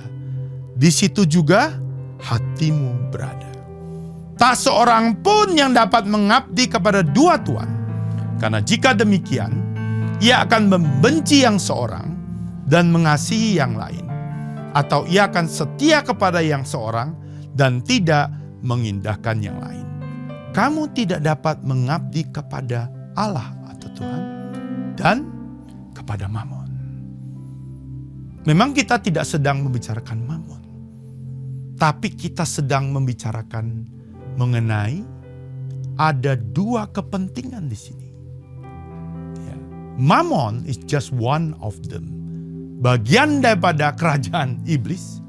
di situ juga hatimu berada. Tak seorang pun yang dapat mengabdi kepada dua tuan. Karena jika demikian, ia akan membenci yang seorang dan mengasihi yang lain. Atau ia akan setia kepada yang seorang dan tidak mengindahkan yang lain. Kamu tidak dapat mengabdi kepada Allah atau Tuhan dan kepada Mamon. Memang kita tidak sedang membicarakan Mamon. Tapi kita sedang membicarakan mengenai ada dua kepentingan di sini. Ya. Mammon is just one of them. Bagian daripada kerajaan iblis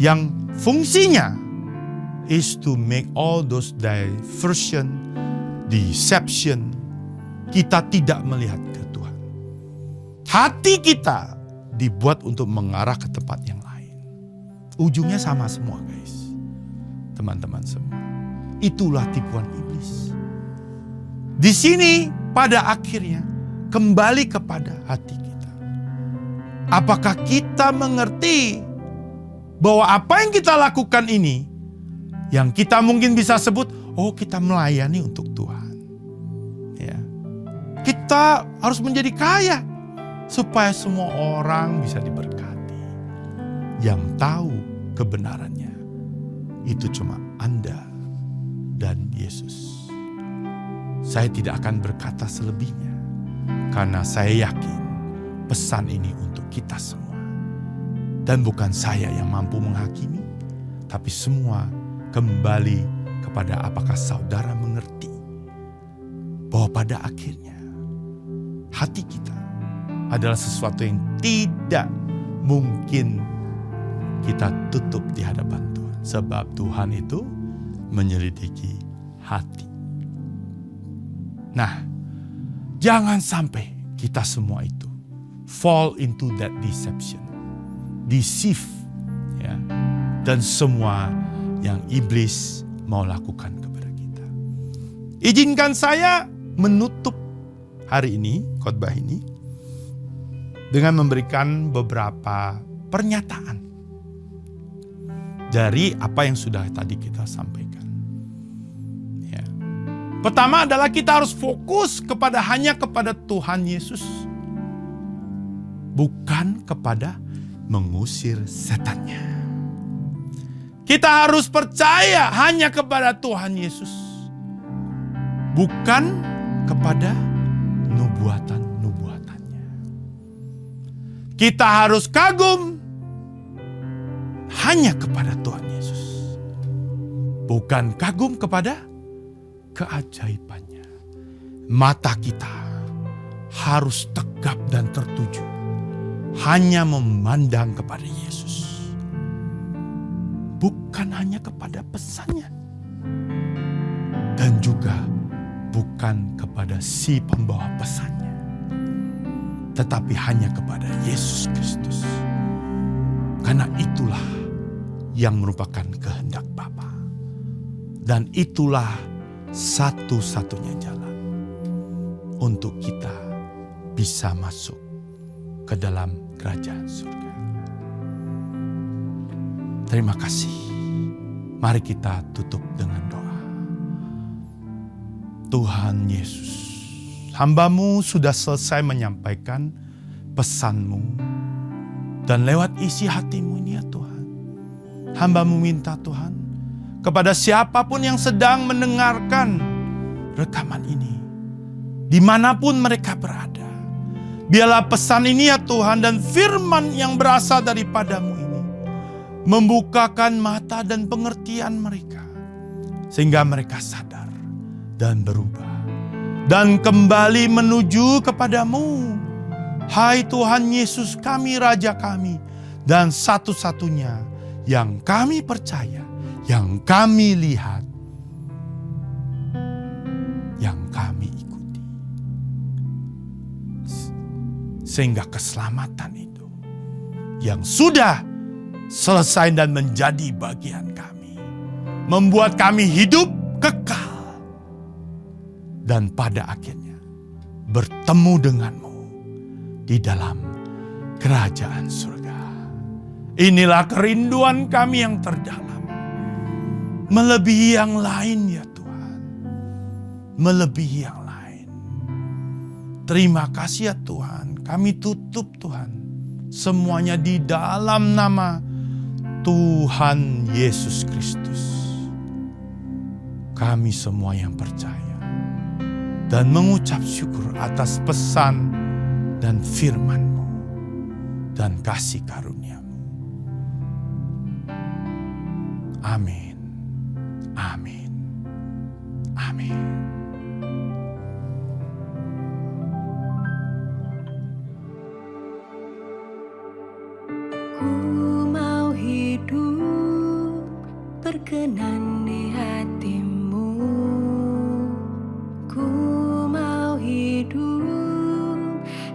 yang fungsinya is to make all those diversion, deception. Kita tidak melihat ke Tuhan. Hati kita dibuat untuk mengarah ke tempat yang lain. Ujungnya sama semua guys. Teman-teman semua. Itulah tipuan iblis. Di sini pada akhirnya kembali kepada hati kita. Apakah kita mengerti bahwa apa yang kita lakukan ini, yang kita mungkin bisa sebut, oh kita melayani untuk Tuhan. Ya. Kita harus menjadi kaya supaya semua orang bisa diberkati. Yang tahu kebenarannya itu cuma Anda dan Yesus. Saya tidak akan berkata selebihnya karena saya yakin pesan ini untuk kita semua. Dan bukan saya yang mampu menghakimi, tapi semua kembali kepada apakah saudara mengerti bahwa pada akhirnya hati kita adalah sesuatu yang tidak mungkin kita tutup di hadapan Tuhan. Sebab Tuhan itu menyelidiki hati. Nah, jangan sampai kita semua itu fall into that deception. Deceive. Ya, dan semua yang iblis mau lakukan kepada kita. Izinkan saya menutup hari ini, khotbah ini, dengan memberikan beberapa pernyataan dari apa yang sudah tadi kita sampaikan. Ya. Pertama adalah kita harus fokus hanya kepada Tuhan Yesus. Bukan kepada mengusir setannya. Kita harus percaya hanya kepada Tuhan Yesus. Bukan kepada nubuatan-nubuatannya. Kita harus kagum hanya kepada Tuhan Yesus. Bukan kagum kepada keajaibannya. Mata kita harus tegap dan tertuju hanya memandang kepada Yesus. Bukan hanya kepada pesannya. Dan juga bukan kepada si pembawa pesannya. Tetapi hanya kepada Yesus Kristus. Karena itulah yang merupakan kehendak Bapa. Dan itulah satu-satunya jalan untuk kita bisa masuk ke dalam kerajaan surga. Terima kasih. Mari kita tutup dengan doa. Tuhan Yesus, hamba-Mu sudah selesai menyampaikan pesan-Mu. Dan lewat isi hati-Mu ini ya Tuhan, hamba-Mu minta Tuhan, kepada siapapun yang sedang mendengarkan rekaman ini, dimanapun mereka berada, biarlah pesan ini ya Tuhan dan firman yang berasal daripada-Mu ini membukakan mata dan pengertian mereka. Sehingga mereka sadar dan berubah. Dan kembali menuju kepada-Mu. Hai Tuhan Yesus kami, Raja kami. Dan satu-satunya yang kami percaya, yang kami lihat, yang kami ikuti. Sehingga keselamatan itu yang sudah selesai dan menjadi bagian kami, membuat kami hidup kekal dan pada akhirnya bertemu dengan-Mu di dalam kerajaan surga. Inilah kerinduan kami yang terdalam, melebihi yang lain ya Tuhan, melebihi yang lain. Terima kasih ya Tuhan, kami tutup Tuhan semuanya di dalam nama Tuhan Yesus Kristus. Kami semua yang percaya dan mengucap syukur atas pesan dan firman-Mu dan kasih karunia-Mu. Amin. Amin. Amin. Ku mau hidup berkenan di hatimu. Ku mau hidup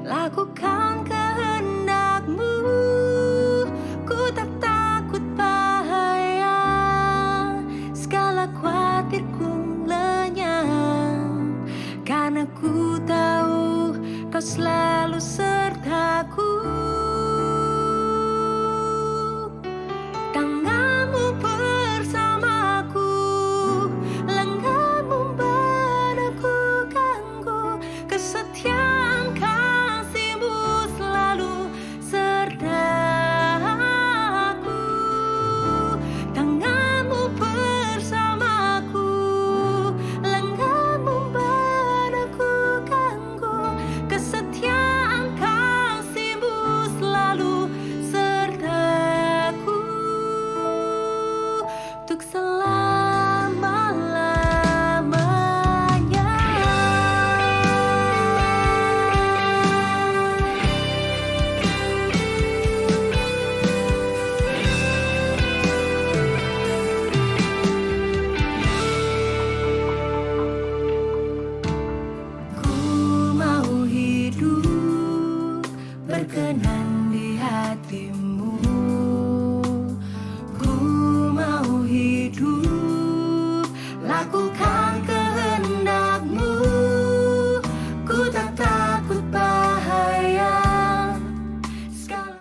lakukan kehendakmu. Ku tak takut bahaya, segala khawatirku lenyap, karena ku tahu kau selalu sertaku. Tanganmu bersamaku, lenganmu meneguhkanku, kesetiaan kasihmu selalu sertaku. Tanganmu bersamaku, lenganmu meneguhkanku, kesetiaan kasihmu selalu sertaku untuk selama-lamanya. Ku mau hidup berkenan di hatimu.